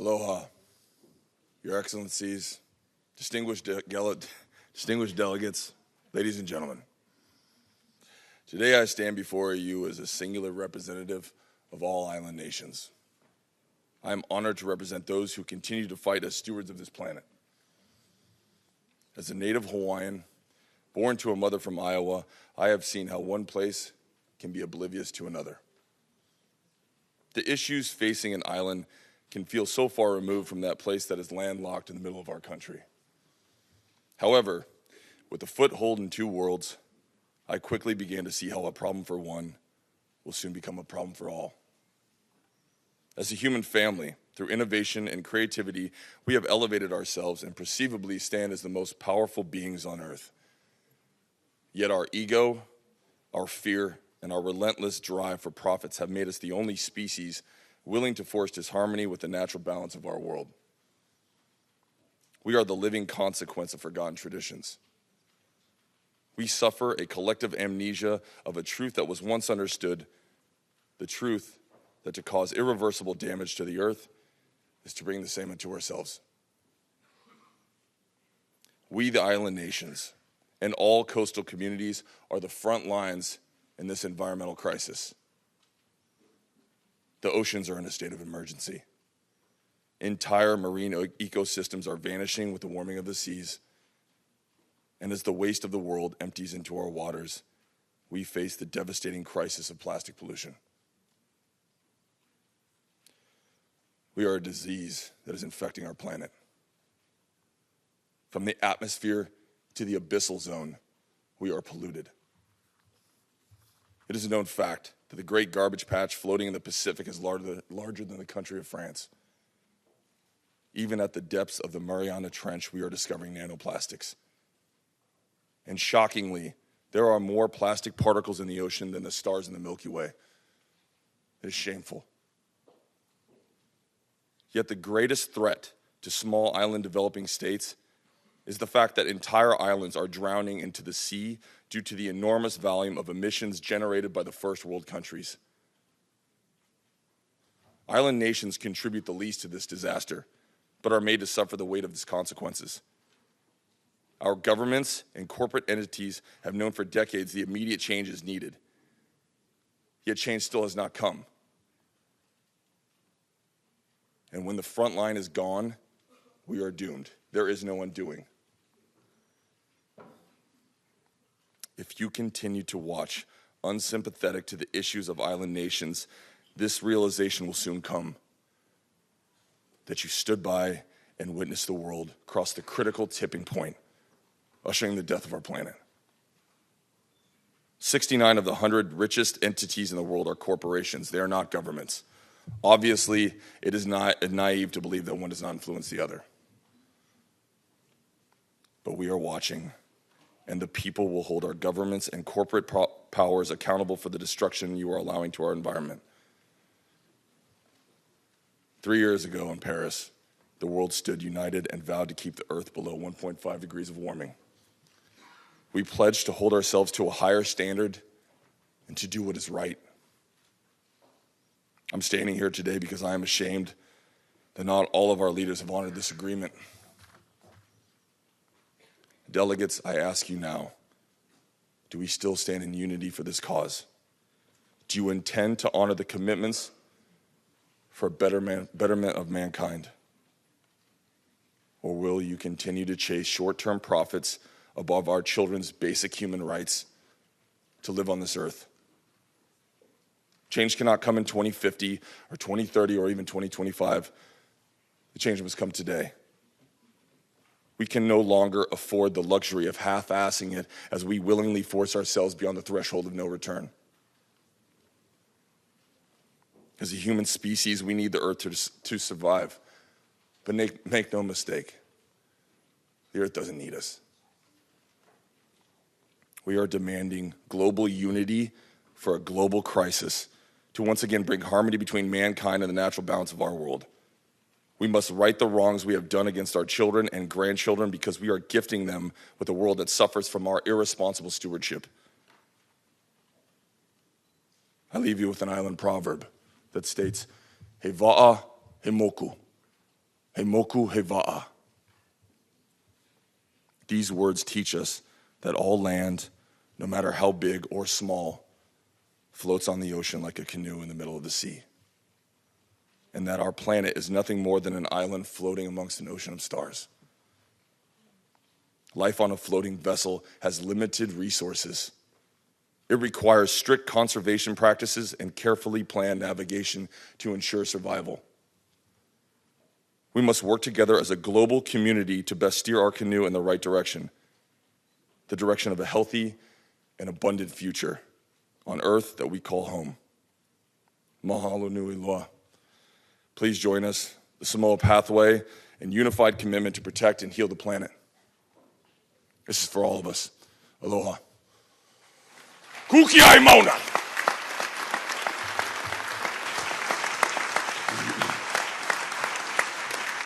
Aloha, Your Excellencies, distinguished delegates, ladies and gentlemen. Today I stand before you as a singular representative of all island nations. I am honored to represent those who continue to fight as stewards of this planet. As a native Hawaiian, born to a mother from Iowa, I have seen how one place can be oblivious to another. The issues facing an island can feel so far removed from that place that is landlocked in the middle of our country. However, with a foothold in two worlds, I quickly began to see how a problem for one will soon become a problem for all. As a human family, through innovation and creativity, we have elevated ourselves and perceivably stand as the most powerful beings on earth. Yet our ego, our fear, and our relentless drive for profits have made us the only species willing to force disharmony with the natural balance of our world. We are the living consequence of forgotten traditions. We suffer a collective amnesia of a truth that was once understood, the truth that to cause irreversible damage to the earth is to bring the same unto ourselves. We, the island nations, and all coastal communities are the front lines in this environmental crisis. The oceans are in a state of emergency. Entire marine ecosystems are vanishing with the warming of the seas. And as the waste of the world empties into our waters, we face the devastating crisis of plastic pollution. We are a disease that is infecting our planet. From the atmosphere to the abyssal zone, we are polluted. It is a known fact that the great garbage patch floating in the Pacific is larger than the country of France. Even at the depths of the Mariana Trench, we are discovering nanoplastics. And shockingly, there are more plastic particles in the ocean than the stars in the Milky Way. It is shameful. Yet the greatest threat to small island developing states is the fact that entire islands are drowning into the sea due to the enormous volume of emissions generated by the first world countries. Island nations contribute the least to this disaster, but are made to suffer the weight of its consequences. Our governments and corporate entities have known for decades the immediate change is needed, yet change still has not come. And when the front line is gone, we are doomed. There is no undoing. If you continue to watch, unsympathetic to the issues of island nations, this realization will soon come. That you stood by and witnessed the world cross the critical tipping point, ushering the death of our planet. 69 of the 100 richest entities in the world are corporations. They are not governments. Obviously, it is not naive to believe that one does not influence the other. But we are watching, and the people will hold our governments and corporate powers accountable for the destruction you are allowing to our environment. 3 years ago in Paris, the world stood united and vowed to keep the earth below 1.5 degrees of warming. We pledged to hold ourselves to a higher standard and to do what is right. I'm standing here today because I am ashamed that not all of our leaders have honored this agreement. Delegates, I ask you now, do we still stand in unity for this cause? Do you intend to honor the commitments for betterment of mankind? Or will you continue to chase short-term profits above our children's basic human rights to live on this earth? Change cannot come in 2050 or 2030 or even 2025. The change must come today. We can no longer afford the luxury of half-assing it as we willingly force ourselves beyond the threshold of no return. As a human species, we need the earth to survive. But make no mistake, the earth doesn't need us. We are demanding global unity for a global crisis to once again bring harmony between mankind and the natural balance of our world. We must right the wrongs we have done against our children and grandchildren because we are gifting them with a world that suffers from our irresponsible stewardship. I leave you with an island proverb that states, he wa'a, he moku. he moku he va'a. These words teach us that all land, no matter how big or small, floats on the ocean like a canoe in the middle of the sea. And that our planet is nothing more than an island floating amongst an ocean of stars. Life on a floating vessel has limited resources. It requires strict conservation practices and carefully planned navigation to ensure survival. We must work together as a global community to best steer our canoe in the right direction, the direction of a healthy and abundant future on Earth that we call home. Mahalo nui loa. Please join us, the SAMOA Pathway, in unified commitment to protect and heal the planet. This is for all of us. Aloha. Kukiai Mauna!